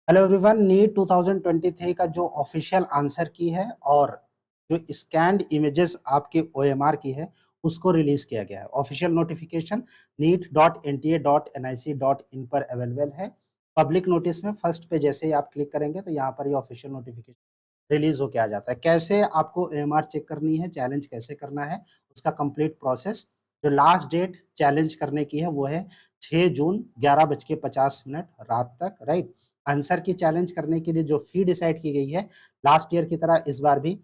Hello everyone, NEET 2023 का जो official answer की है और जो स्कैन्ड इमेजेस आपके ओएमआर की है, उसको रिलीज किया गया है। ऑफिशियल नोटिफिकेशन neet.nta.nic.in पर अवेलेबल है। पब्लिक नोटिस में फर्स्ट पे जैसे ही आप क्लिक करेंगे तो यहाँ पर ये ऑफिशियल नोटिफिकेशन रिलीज होके आ जाता है। कैसे आपको ओएमआर चेक करनी है, चैलेंज कैसे करना है, उसका कंप्लीट प्रोसेस। जो लास्ट डेट चैलेंज करने की है वो है 6 जून 11:50 रात तक, राइट। आंसर की चैलेंज करने के लिए जो फी डिसाइड की गई है लास्ट ईयर की तरह इस बार भी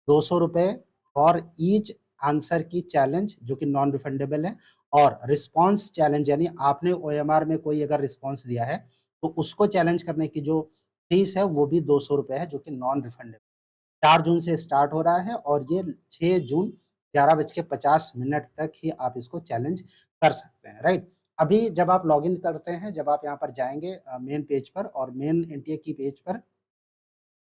200 रुपए और ईच आंसर की चैलेंज जो कि नॉन रिफंडेबल है। और रिस्पॉन्स चैलेंज यानी आपने ओएमआर में कोई अगर रिस्पॉन्स दिया है तो उसको चैलेंज करने की जो फीस है वो भी 200 रुपए है, जो कि नॉन रिफंडेबल। 4 जून से स्टार्ट हो रहा है और ये 6 जून 11:50 तक ही आप इसको चैलेंज कर सकते हैं, राइट। अभी जब आप लॉगिन करते हैं, जब आप यहाँ पर जाएँगे मेन पेज पर और मेन एनटीए की पेज पर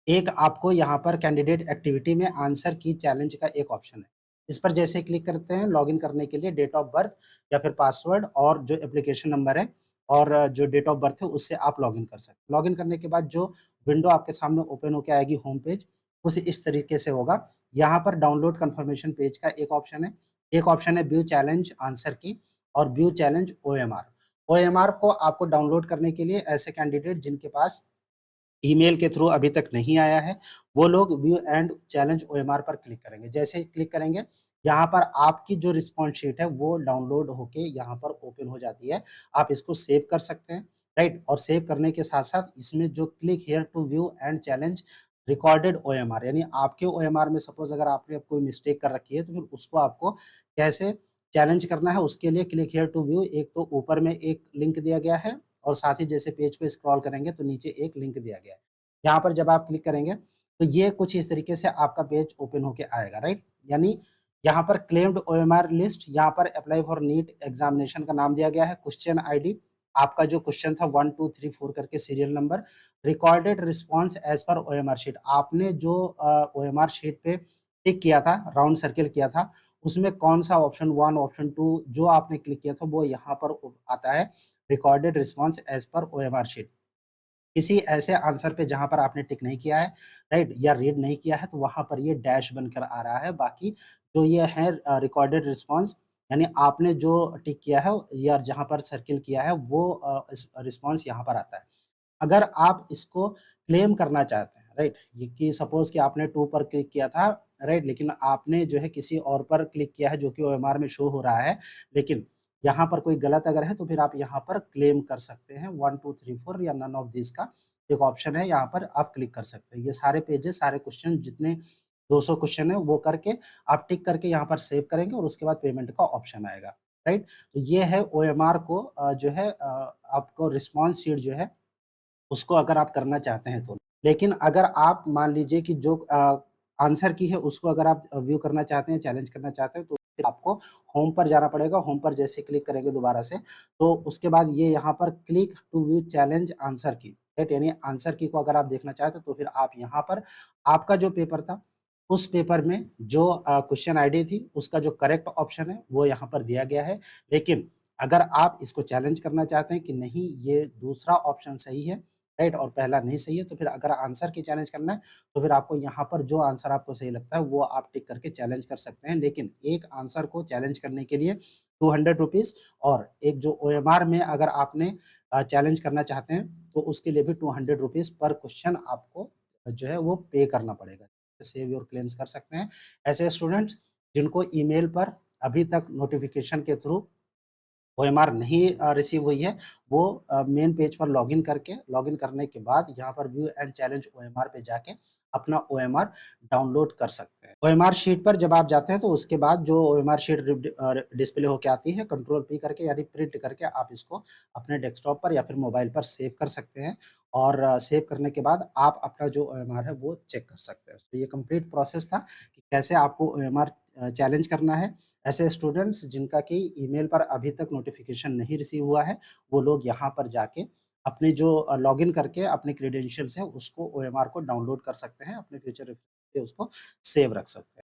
एक आपको यहाँ पर कैंडिडेट एक्टिविटी में आंसर की चैलेंज का एक ऑप्शन है। इस पर जैसे ही क्लिक करते हैं लॉगिन करने के लिए डेट ऑफ बर्थ या फिर पासवर्ड और जो एप्लीकेशन नंबर है और जो डेट ऑफ बर्थ है उससे आप लॉगिन कर सकते हैं। लॉगिन करने के बाद जो विंडो आपके सामने ओपन होके आएगी होम पेज, कुछ इस तरीके से होगा। यहाँ पर डाउनलोड कंफर्मेशन पेज का एक ऑप्शन है। एक ऑप्शन है व्यू चैलेंज आंसर की और व्यू चैलेंज ओएमआर। ओएमआर को आपको डाउनलोड करने के लिए ऐसे कैंडिडेट जिनके पास ईमेल के थ्रू अभी तक नहीं आया है, वो लोग व्यू एंड चैलेंज ओएमआर पर क्लिक करेंगे। जैसे ही क्लिक करेंगे, यहाँ पर आपकी जो रिस्पॉन्स शीट है, वो डाउनलोड होके यहाँ पर ओपन हो जाती है। आप इसको सेव कर सकते हैं, राइट? और सेव करने के साथ-साथ इसमें जो click here to view and challenge recorded OMR यानी आपके ओएमआर में सपोज़ अगर आपने कोई मिस्टेक कर रखी है, तो फिर उसको आपको कैसे चैलेंज करना है, उसके लिए क्लिक हियर टू व्यू एक तो ऊपर में एक लिंक दिया गया है और साथ ही जैसे पेज को स्क्रॉल करेंगे तो नीचे एक लिंक दिया गया है। यहाँ पर जब आप क्लिक करेंगे तो ये कुछ इस तरीके से आपका पेज ओपन होके आएगा, राइट। यानी यहाँ पर क्लेम्ड ओएमआर लिस्ट, यहाँ पर अप्लाई फॉर नीट एग्जामिनेशन का नाम दिया गया है, क्वेश्चन आईडी, आपका जो क्वेश्चन था 1 2 3 4 करके serial number, recorded response as पर ओएमआर शीट, आपने जो ओएमआर शीट पे टिक किया था, राउंड सर्किल किया था, उसमें कौन सा ऑप्शन 1 ऑप्शन 2 जो आपने क्लिक किया था वो यहाँ पर आता है रिकॉर्डेड रिस्पॉन्स एज पर ओएमआर शीट। किसी ऐसे आंसर पे जहाँ पर आपने टिक नहीं किया है, राइट? या रीड नहीं किया है, तो वहाँ पर ये डैश बनकर आ रहा है। बाकी जो ये है रिकॉर्डेड रिस्पॉन्स यानी आपने जो टिक किया है या जहाँ पर सर्किल किया है वो इस रिस्पॉन्स यहाँ पर आता है। अगर आप इसको क्लेम करना चाहते हैं, राइट? ये कि सपोज़ कि आपने 2 पर क्लिक किया था, राइट? लेकिन आपने जो है किसी और पर क्लिक किया है जो कि ओएमआर में शो हो रहा है, लेकिन यहाँ पर कोई गलत अगर है तो फिर आप यहाँ पर क्लेम कर सकते हैं 1 2 3 4 या नन ऑफ दिस का एक ऑप्शन है, यहाँ पर आप क्लिक कर सकते हैं। ये सारे पेजेज़, सारे क्वेश्चन जितने 200 क्वेश्चन है वो करके आप टिक करके यहाँ पर सेव करेंगे और उसके बाद पेमेंट का ऑप्शन आएगा, राइट? तो ये है ओएमआर को जो है आपको रिस्पॉन्स शीट जो है उसको अगर आप करना चाहते हैं तो। लेकिन अगर आप मान लीजिए कि जो आंसर की है उसको अगर आप व्यू करना चाहते हैं, चैलेंज करना चाहते हैं तो फिर आपको होम पर जाना पड़ेगा। होम पर जैसे क्लिक करेंगे दोबारा से तो उसके बाद ये यहाँ पर click to view challenge answer key, right? यानी आंसर की को अगर आप देखना चाहते हैं तो फिर आप यहाँ पर आपका जो पेपर था, उस पेपर में जो क्वेश्चन आईडी थी उसका जो करेक्ट ऑप्शन है वो यहाँ पर दिया गया है। लेकिन अगर आप इसको चैलेंज करना चाहते हैं कि नहीं ये दूसरा ऑप्शन सही है, राइट? और पहला नहीं सही है, तो फिर अगर आंसर की चैलेंज करना है, तो फिर आपको यहाँ पर जो आंसर आपको सही लगता है, वो आप टिक करके चैलेंज कर सकते हैं। लेकिन एक आंसर को चैलेंज करने के लिए ₹200 और एक जो ओएमआर में अगर आपने चैलेंज करना चाहते हैं, तो उसके लिए भी ₹200 पर क्वेश्चन आपको जो है वो पे करना पड़ेगा। सेव योर क्लेम्स कर सकते हैं। ऐसे स्टूडेंट्स जिनको ईमेल पर अभी तक नोटिफ़िकेशन के थ्रू ओएमआर नहीं रिसीव हुई है, वो मेन पेज पर लॉगिन करने के बाद यहाँ पर व्यू एंड चैलेंज ओएमआर पे जाके अपना ओएमआर डाउनलोड कर सकते हैं। ओएमआर शीट पर जब आप जाते हैं तो उसके बाद जो ओएमआर शीट डिस्प्ले होके आती है, कंट्रोल पी करके यानी प्रिंट करके आप इसको अपने डेस्कटॉप पर या फिर मोबाइल पर सेव कर सकते हैं और सेव करने के बाद आप अपना जो ओएमआर है वो चेक कर सकते हैं। तो ये कंप्लीट प्रोसेस था कि कैसे आपको ओएमआर चैलेंज करना है। ऐसे स्टूडेंट्स जिनका कि ईमेल पर अभी तक नोटिफ़िकेशन नहीं रिसीव हुआ है, वो लोग यहाँ पर जाके अपने जो लॉगिन करके अपने क्रेडेंशियल्स हैं, उसको ओएमआर को डाउनलोड कर सकते हैं, अपने फ्यूचर रेफरेंस पे उसको सेव रख सकते हैं।